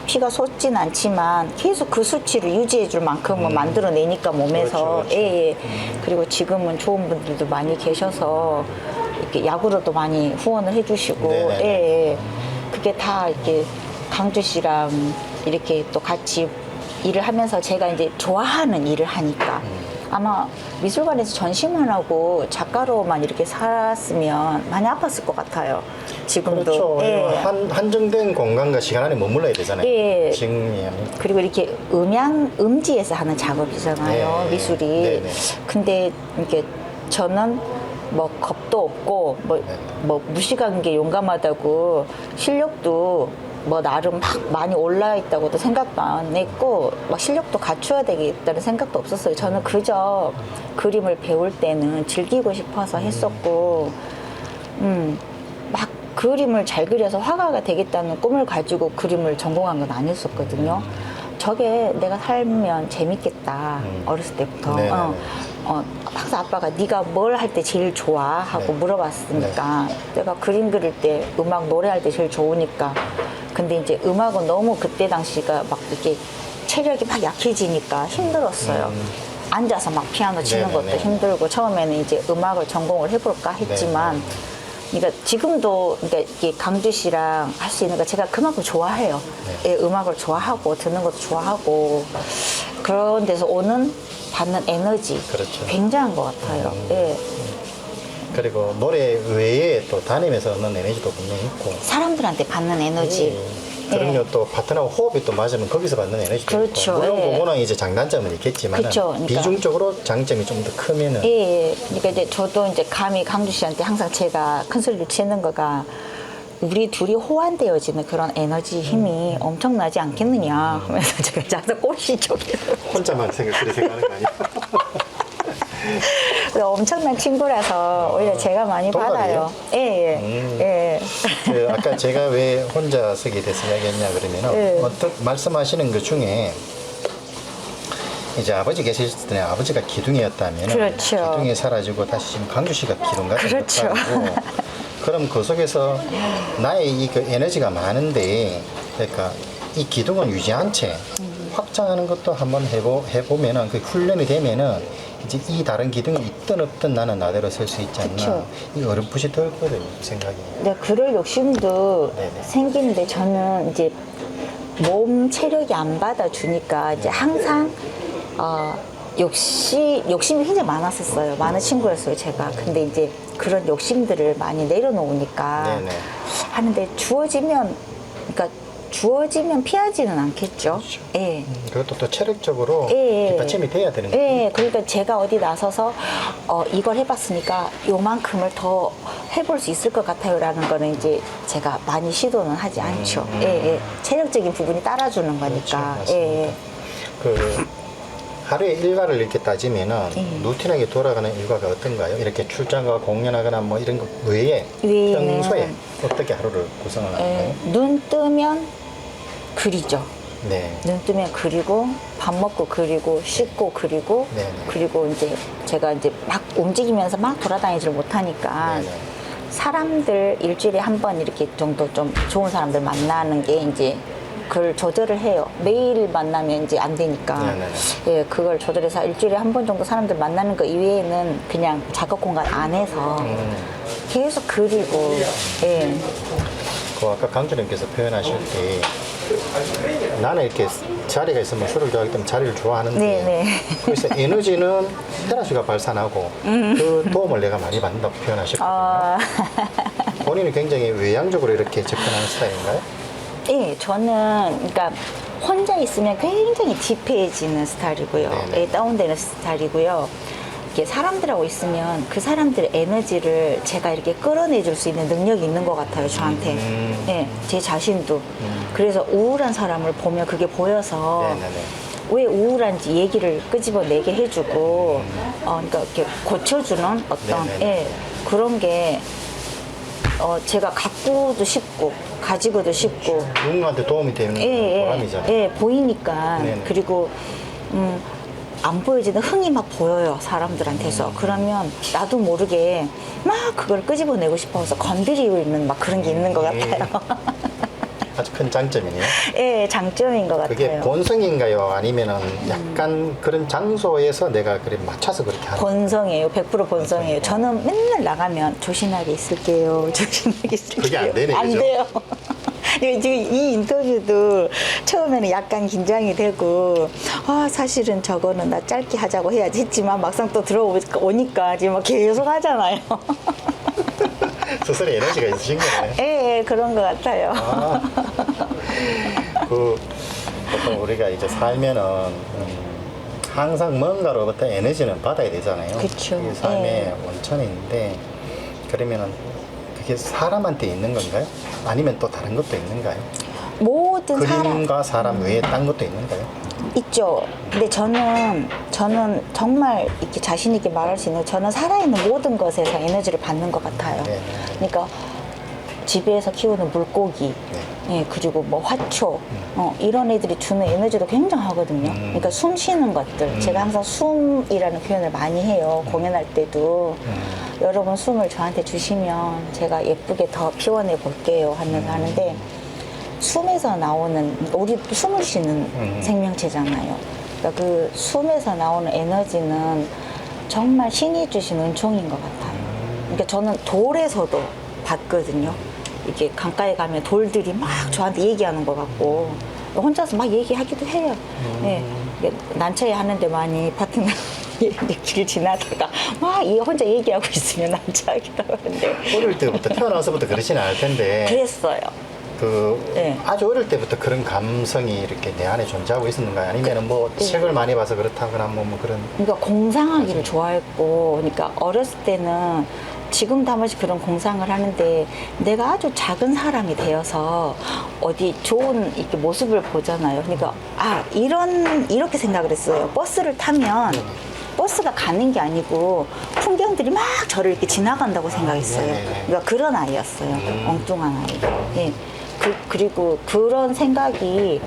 피가 솟진 않지만 계속 그 수치를 유지해 줄 만큼은 만들어내니까 몸에서. 그렇죠. 예. 그리고 지금은 좋은 분들도 많이 계셔서 이렇게 약으로도 많이 후원을 해주시고. 네네네. 예. 그게 다 이렇게 강주 씨랑 이렇게 또 같이 일을 하면서 제가 이제 좋아하는 일을 하니까 아마 미술관에서 전시만 하고 작가로만 이렇게 살았으면 많이 아팠을 것 같아요. 지금도. 그렇죠. 예. 한정된 공간과 시간 안에 머물러야 되잖아요. 예. 지금이 그리고 이렇게 음지에서 하는 작업이잖아요. 네. 미술이. 네네. 근데 이게 저는 뭐 겁도 없고 뭐 무시가는 게 용감하다고 실력도 뭐 나름 막 많이 올라 있다고도 생각도 안 했고 막 실력도 갖춰야 되겠다는 생각도 없었어요. 저는 그저 그림을 배울 때는 즐기고 싶어서 했었고 막 그림을 잘 그려서 화가가 되겠다는 꿈을 가지고 그림을 전공한 건 아니었었거든요. 저게 내가 살면 재밌겠다. 어렸을 때부터. 네네네. 항상 아빠가 네가 뭘 할 때 제일 좋아? 하고 네. 물어봤으니까 내가 그림 그릴 때 음악 노래할 때 제일 좋으니까. 근데 이제 음악은 너무 그때 당시가 막 이렇게 체력이 막 약해지니까 힘들었어요. 앉아서 막 피아노 치는 네네네. 것도 힘들고 처음에는 이제 음악을 전공을 해볼까 했지만 그러니까 지금도 그러니까 이게 강주 씨랑 할 수 있는 거 제가 그만큼 좋아해요. 예, 음악을 좋아하고 듣는 것도 좋아하고 그런 데서 받는 에너지 그렇죠. 굉장한 것 같아요. 예. 그리고 노래 외에 또 다니면서 얻는 에너지도 분명히 있고. 사람들한테 받는 에너지. 그럼요. 또 파트너와 호흡이 또 맞으면 거기서 받는 에너지도 그렇죠. 있고. 물론 예. 그거는 이제 장단점은 있겠지만 그쵸. 그러니까. 비중적으로 장점이 좀 더 크면은 예, 그러니까 이제 저도 이제 감히 강주 씨한테 항상 제가 큰 소리를 치는 거가 우리 둘이 호환되어지는 그런 에너지 힘이 엄청나지 않겠느냐 하면서 제가 항상 꼬시죠. 혼자만 그렇게 생각하는 거 아니야? 그 엄청난 친구라서 오히려 제가 많이 동갑이에요? 받아요. 예, 예. 그 아까 제가 왜 혼자 서게 돼서 이야기했냐 그러면은 네. 어떤 말씀하시는 것 중에 이제 아버지 계셨을 때 아버지가 기둥이었다면 그렇죠. 기둥이 사라지고 다시 지금 강주시가 기둥 같은 그렇죠. 역할이고 그럼 그 속에서 나의 이 그 에너지가 많은데 그러니까 이 기둥은 유지한 채 확장하는 것도 한번 해보면은 그 훈련이 되면은 이제 이 다른 기둥이 있든 없든 나는 나대로 설 수 있지 않나. 그쵸. 이 어렴풋이 들거든요 생각이. 네, 그럴 욕심도 네네. 생기는데 저는 이제 몸 체력이 안 받아주니까 이제 항상 욕심이 굉장히 많았었어요. 많은 친구였어요, 제가. 근데 이제 그런 욕심들을 많이 내려놓으니까 네네. 하는데 주어지면 피하지는 않겠죠. 예. 그것도 또 체력적으로 예. 뒷받침이 돼야 되는 거예요. 예, 그러니까 제가 어디 나서서 이걸 해봤으니까 요만큼을 더 해볼 수 있을 것 같아요라는 거는 이제 제가 많이 시도는 하지 않죠. 예, 예. 체력적인 부분이 따라주는 거니까. 그렇죠, 예, 예. 그 하루의 일과를 이렇게 따지면은 예. 루틴하게 돌아가는 일과가 어떤가요? 이렇게 출장과 공연하거나 뭐 이런 거 외에 외에는 평소에 어떻게 하루를 구성을 하나요? 예, 눈 뜨면 그리죠. 네. 눈 뜨면 그리고 밥 먹고 그리고 씻고 그리고 네네. 그리고 이제 제가 이제 막 움직이면서 막 돌아다니지를 못하니까 네네. 사람들 일주일에 한 번 이렇게 정도 좀 좋은 사람들 만나는 게 이제 그걸 조절을 해요. 매일 만나면 이제 안 되니까. 네네. 예, 그걸 조절해서 일주일에 한 번 정도 사람들 만나는 거 이외에는 그냥 작업 공간 안에서 계속 그리고 예. 그 아까 강주님께서 표현하실 때 나는 이렇게 자리가 있으면 술을 좋아하기 때문에 자리를 좋아하는데 네네. 그래서 에너지는 테라스가 발산하고 그 도움을 내가 많이 받는다고 표현하셨거든요. 본인은 굉장히 외향적으로 이렇게 접근하는 스타일인가요? 예, 저는 그러니까 혼자 있으면 굉장히 딥해지는 스타일이고요. 네네. 예, 다운되는 스타일이고요. 이렇게 사람들하고 있으면 그 사람들의 에너지를 제가 이렇게 끌어내줄 수 있는 능력이 있는 것 같아요, 저한테. 예, 제 자신도. 그래서 우울한 사람을 보면 그게 보여서 네네네. 왜 우울한지 얘기를 끄집어내게 해주고, 그러니까 이렇게 고쳐주는 어떤, 네네네. 예, 그런 게 제가 갖고도 싶고, 가지고도 싶고, 누군가한테 도움이 되는 보람이잖아요. 예, 보이니까. 네네. 그리고, 안 보여지는 흥이 막 보여요, 사람들한테서. 그러면 나도 모르게 막 그걸 끄집어내고 싶어서 건드리고 있는 막 그런 게 있는 것 같아요. 아주 큰 장점이네요. 예, 장점인 것 그게 같아요. 본성인가요? 아니면은 약간 그런 장소에서 내가 그래 맞춰서 그렇게 하는 본성이에요. 100% 본성이에요. 저는 맨날 나가면 조신하게 있을게요. 조신하게 있을게요. 그게 안 되네, 안 그죠? 돼요. 지금 이 인터뷰도 처음에는 약간 긴장이 되고, 사실은 저거는 나 짧게 하자고 해야지 했지만 막상 또 들어오니까 지금 막 계속 하잖아요. 스스로 에너지가 있으신 거네요. 예, 그런 것 같아요. 보통 우리가 이제 살면은 항상 뭔가로부터 에너지는 받아야 되잖아요. 그쵸. 그게 삶의 원천인데 그러면은 그게 사람한테 있는 건가요? 아니면 또 다른 것도 있는가요? 모든 사람 그림과 사람 외에 딴 것도 있는가요? 있죠. 근데 저는 정말 이렇게 자신 있게 말할 수 있는, 저는 살아있는 모든 것에서 에너지를 받는 것 같아요. 네. 그러니까 집에서 키우는 물고기, 예, 그리고 뭐 화초, 이런 애들이 주는 에너지도 굉장하거든요. 그러니까 숨 쉬는 것들. 제가 항상 숨이라는 표현을 많이 해요. 공연할 때도. 여러분 숨을 저한테 주시면 제가 예쁘게 더 피워내 볼게요 하면서 하는데, 숨에서 나오는, 우리도 숨을 쉬는 생명체잖아요. 그러니까 그 숨에서 나오는 에너지는 정말 신이 주신 은총인 것 같아요. 그러니까 저는 돌에서도 봤거든요. 이게 강가에 가면 돌들이 막 저한테 얘기하는 것 같고, 혼자서 막 얘기하기도 해요. 예, 난처해 하는데 많이 파트너 길 지나다가 막 혼자 얘기하고 있으면 난처하기도 하는데. 어릴 때부터 태어나서부터 그러지는 않을 텐데 그랬어요. 네. 아주 어릴 때부터 그런 감성이 이렇게 내 안에 존재하고 있었는가요? 아니면 뭐 책을 많이 봐서 그렇다거나 뭐 그런. 그러니까 공상하기를 좋아했고, 그러니까 어렸을 때는 지금도 한 번씩 그런 공상을 하는데, 내가 아주 작은 사람이 되어서 어디 좋은 이렇게 모습을 보잖아요. 그러니까 이렇게 생각을 했어요. 버스를 타면 버스가 가는 게 아니고 풍경들이 막 저를 이렇게 지나간다고 생각했어요. 네네네. 그러니까 그런 아이였어요. 엉뚱한 아이. 예. 그리고 그런 생각이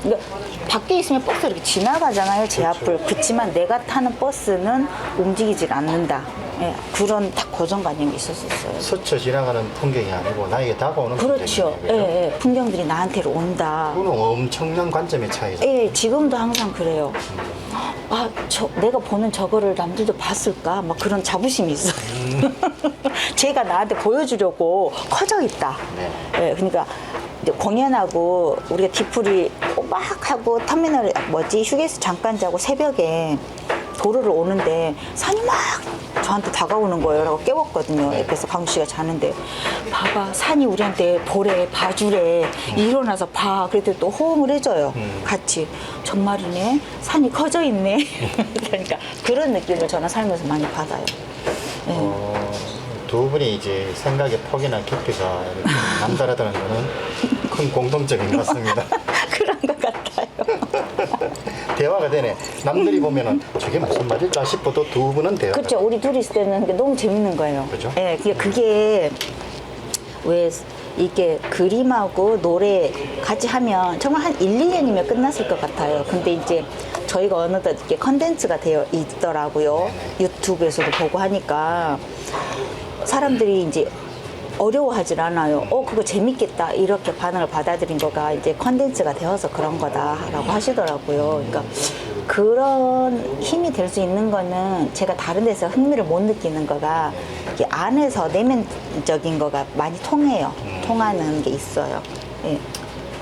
그러니까 밖에 있으면 버스 이렇게 지나가잖아요. 제 앞을. 그렇지만 내가 타는 버스는 움직이질 않는다. 예. 그런 딱 고정관념이 있었어요. 스쳐 지나가는 풍경이 아니고 나에게 다가오는 그렇죠. 풍경이네요. 그죠? 예, 예. 풍경들이 나한테로 온다. 그거는 엄청난 관점의 차이죠. 예, 지금도 항상 그래요. 아, 내가 보는 저거를 남들도 봤을까? 막 그런 자부심이 있어요. 제가 나한테 보여주려고 커져 있다. 네. 예, 그러니까 이제 공연하고 우리가 뒤풀이 막 하고 터미널 휴게소 잠깐 자고 새벽에 도로를 오는데 산이 막 저한테 다가오는 거예요. 라고 깨웠거든요. 그래서 강수 씨가 자는데 봐봐 산이 우리한테 보래 봐주래 일어나서 봐. 그랬더니 또 호응을 해줘요. 같이 정말이네 산이 커져 있네. 그러니까 그런 느낌을 저는 살면서 많이 받아요. 두 분이 이제 생각의 폭이나 깊이가 이렇게 남다르다는 거는 큰 공통점인 것 같습니다. 그런 것 같아요. 대화가 되네. 남들이 보면은 저게 무슨 말일까 싶어도 두 분은 대화가 그렇죠. 우리 둘이 있을 때는 그게 너무 재밌는 거예요. 그죠? 예, 그게 왜 이게 그림하고 노래 같이 하면 정말 한 1, 2년이면 끝났을 것 같아요. 근데 이제 저희가 어느덧 이렇게 컨텐츠가 되어 있더라고요. 유튜브에서도 보고 하니까 사람들이 이제 어려워하질 않아요. 그거 재밌겠다. 이렇게 반응을 받아들인 거가 이제 컨텐츠가 되어서 그런 거다라고 하시더라고요. 그러니까 그런 힘이 될 수 있는 거는 제가 다른 데서 흥미를 못 느끼는 거가 이게 안에서 내면적인 거가 많이 통해요. 통하는 게 있어요. 예.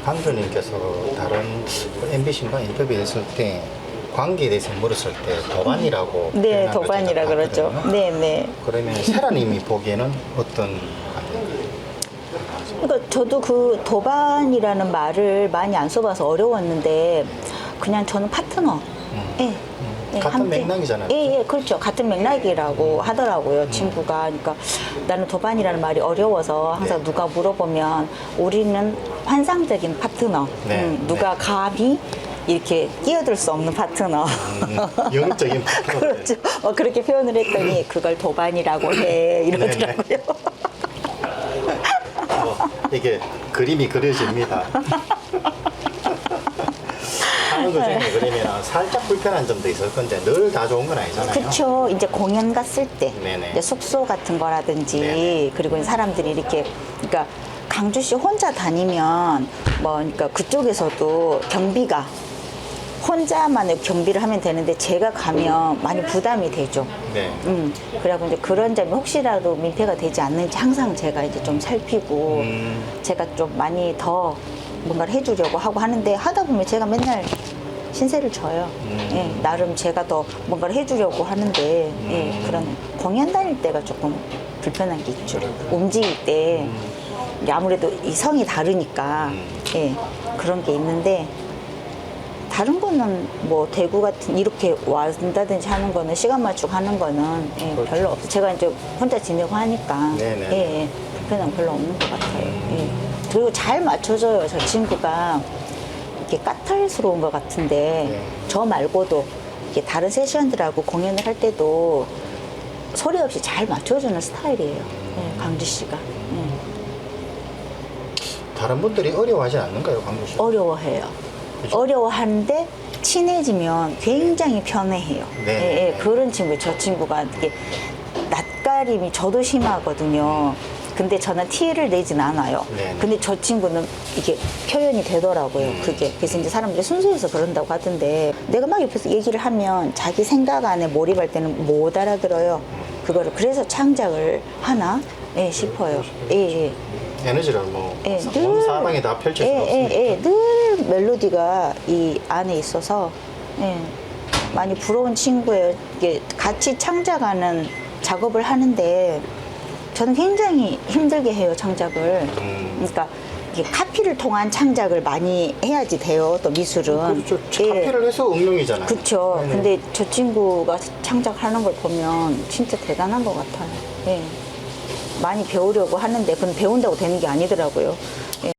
강주님께서 다른 MBC인가 인터뷰 했을 때 관계에 대해서 물었을 때 도반이라고 네, 표현한 걸 도반이라 제가 그러죠. 봤거든요. 네, 네. 그러면 세라님이 보기에는 어떤 그러니까 저도 그 도반이라는 말을 많이 안 써봐서 어려웠는데 그냥 저는 파트너. 예. 예, 같은 함께. 맥락이잖아요. 예, 예, 그렇죠. 같은 맥락이라고 하더라고요, 친구가. 그러니까 나는 도반이라는 말이 어려워서 항상 네. 누가 물어보면 우리는 환상적인 파트너. 네, 누가 감히 이렇게 끼어들 수 없는 파트너. 영적인 파트너. 그렇죠. 그렇게 표현을 했더니 그걸 도반이라고 해. 이러더라고요. 이게 그림이 그려집니다. 하는 것 중에 그러면 살짝 불편한 점도 있을 건데 늘 다 좋은 건 아니잖아요. 그렇죠. 이제 공연 갔을 때 네네. 이제 숙소 같은 거라든지 네네. 그리고 사람들이 이렇게 그러니까 강주 씨 혼자 다니면 그러니까 그쪽에서도 경비가 혼자만의 경비를 하면 되는데 제가 가면 많이 부담이 되죠. 네. 그래고 이제 그런 점이 혹시라도 민폐가 되지 않는지 항상 제가 이제 좀 살피고 제가 좀 많이 더 뭔가를 해주려고 하고 하는데 하다 보면 제가 맨날 신세를 져요. 예, 나름 제가 더 뭔가를 해주려고 하는데 예, 그런 공연 다닐 때가 조금 불편한 게 있죠. 움직일 때 이게 아무래도 이 성이 다르니까 예, 그런 게 있는데 다른 거는 뭐 대구 같은 이렇게 와준다든지 하는 거는 시간 맞추고 하는 거는 예, 별로 없어요. 제가 이제 혼자 지내고 하니까 네네. 예, 예, 불편함 별로 없는 것 같아요. 예. 그리고 잘 맞춰줘요. 저 친구가 이렇게 까탈스러운 것 같은데 네. 저 말고도 이렇게 다른 세션들하고 공연을 할 때도 소리 없이 잘 맞춰주는 스타일이에요. 예, 강주 씨가. 예. 다른 분들이 어려워하지 않는가요, 강주 씨? 어려워해요. 그죠? 어려워하는데 친해지면 굉장히 편해해요. 네. 예, 예, 그런 친구, 저 친구가 이게 낯가림이 저도 심하거든요. 근데 저는 티를 내진 않아요. 네. 근데 저 친구는 이게 표현이 되더라고요. 그게. 그래서 이제 사람들이 순수해서 그런다고 하던데 내가 막 옆에서 얘기를 하면 자기 생각 안에 몰입할 때는 못 알아들어요. 그거를. 그래서 창작을 하나? 예, 싶어요. 예, 예. 에너지를 뭐 예, 온 사방에 다 펼칠 수는 없으니까. 늘 멜로디가 이 안에 있어서 예, 많이 부러운 친구예요. 이게 같이 창작하는 작업을 하는데 저는 굉장히 힘들게 해요, 창작을. 그러니까 이게 카피를 통한 창작을 많이 해야지 돼요, 또 미술은. 그렇죠. 예. 카피를 해서 응용이잖아요. 그렇죠. 네네. 근데 저 친구가 창작하는 걸 보면 진짜 대단한 것 같아요. 예. 많이 배우려고 하는데 그건 배운다고 되는 게 아니더라고요. 예.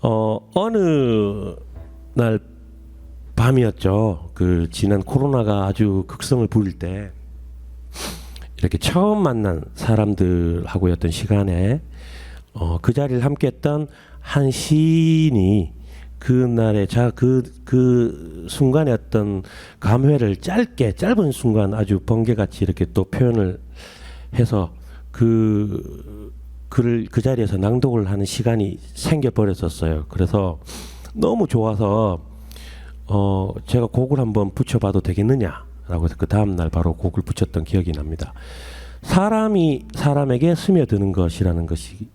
어느 날 밤이었죠. 그 지난 코로나가 아주 극성을 부릴 때 이렇게 처음 만난 사람들하고였던 시간에 그 자리를 함께했던 한 시인이 그날의 그 순간의 어떤 감회를 짧은 순간 아주 번개같이 이렇게 또 표현을 해서 그 글을 그 자리에서 낭독을 하는 시간이 생겨버렸었어요. 그래서 너무 좋아서 제가 곡을 한번 붙여봐도 되겠느냐라고 해서 그 다음날 바로 곡을 붙였던 기억이 납니다. 사람이 사람에게 스며드는 것이라는 것이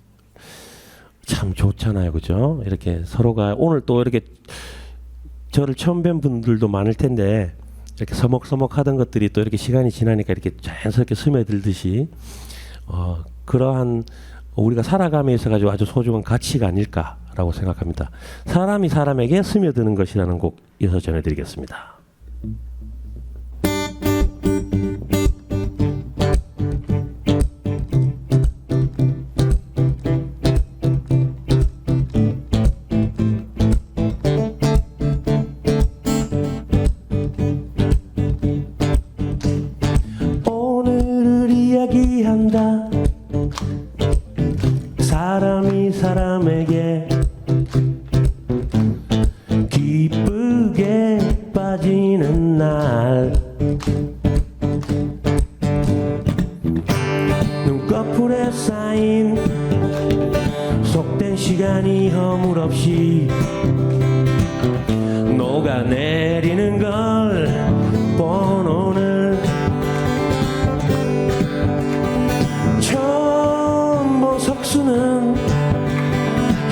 참 좋잖아요. 그죠? 이렇게 서로가 오늘 또 이렇게 저를 처음 뵌 분들도 많을 텐데 이렇게 서먹서먹 하던 것들이 또 이렇게 시간이 지나니까 이렇게 자연스럽게 스며들듯이 그러한 우리가 살아감에 있어 가지고 아주 소중한 가치가 아닐까라고 생각합니다. 사람이 사람에게 스며드는 것이라는 곡 이어서 전해드리겠습니다. 오늘을 이야기한다. 사람이 사람에게 기쁘게 빠지는 날, 눈꺼풀에 쌓인 속된 시간이 허물없이 녹아내리는 걸 본 오늘, 처음 본 석수는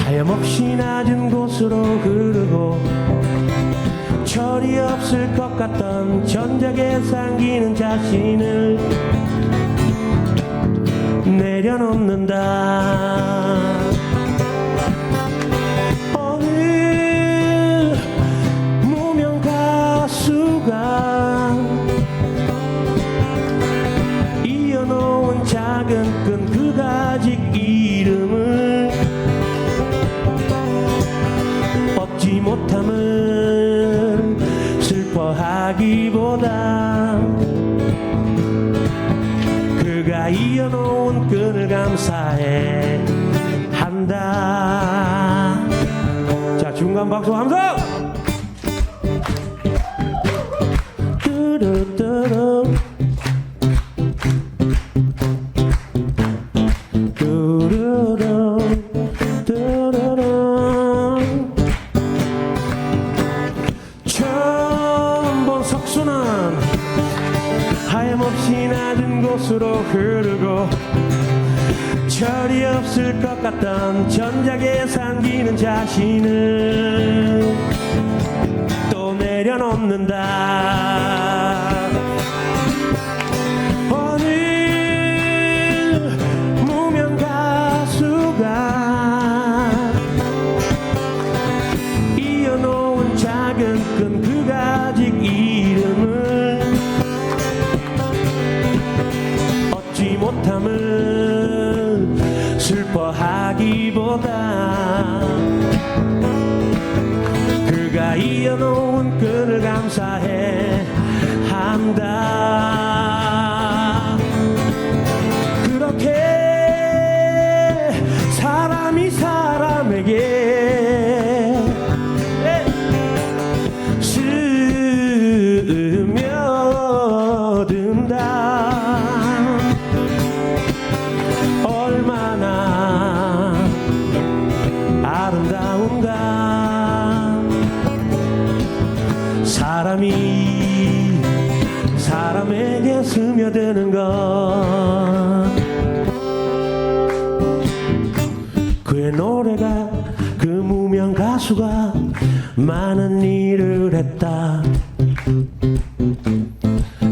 하염없이 낮은 곳으로 흐르고 철이 없을 것 같던 전작에 삼기는 자신을 내려놓는다. 어느 무명 가수가 이어놓은 작은 끈 그 가직 이름을 얻지 못함을 슬퍼하기보다 그가 이어놓은 끈을 감사해 한다. 자, 중간 박수 함성! 뚜루뚜루 뚜루루 뚜루루. 처음 본 석수는 하염없이 낮은 곳으로 흐르고 철이 없을 것 같던 전작에 삼기는 자신을 또 내려놓는다. 어느 무명 가수가 이어놓은 작은 끈 그 가직 이름을 얻지 못함을 슬퍼하기보다 그가 이어놓은 끈을 감사해 한다. 그렇게 사람이 사람에게 스며든다. 얼마나 아름다운가. 사람이 사람에게 스며드는 것. 그의 노래가 그 무명 가수가 많은 일을 했다.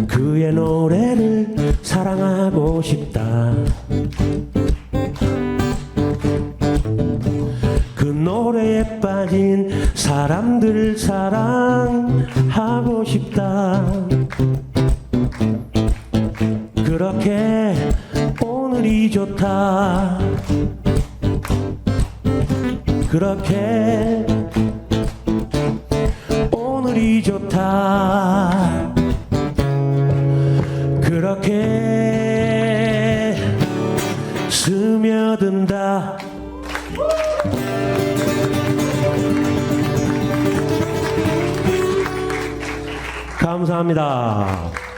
그의 노래를 사랑하고 싶다. 그 노래에 빠진 사람들을 사랑하고 싶다. 그렇게 오늘이 좋다. 그렇게 오늘이 좋다. 내가 그렇게 스며든다. 감사합니다.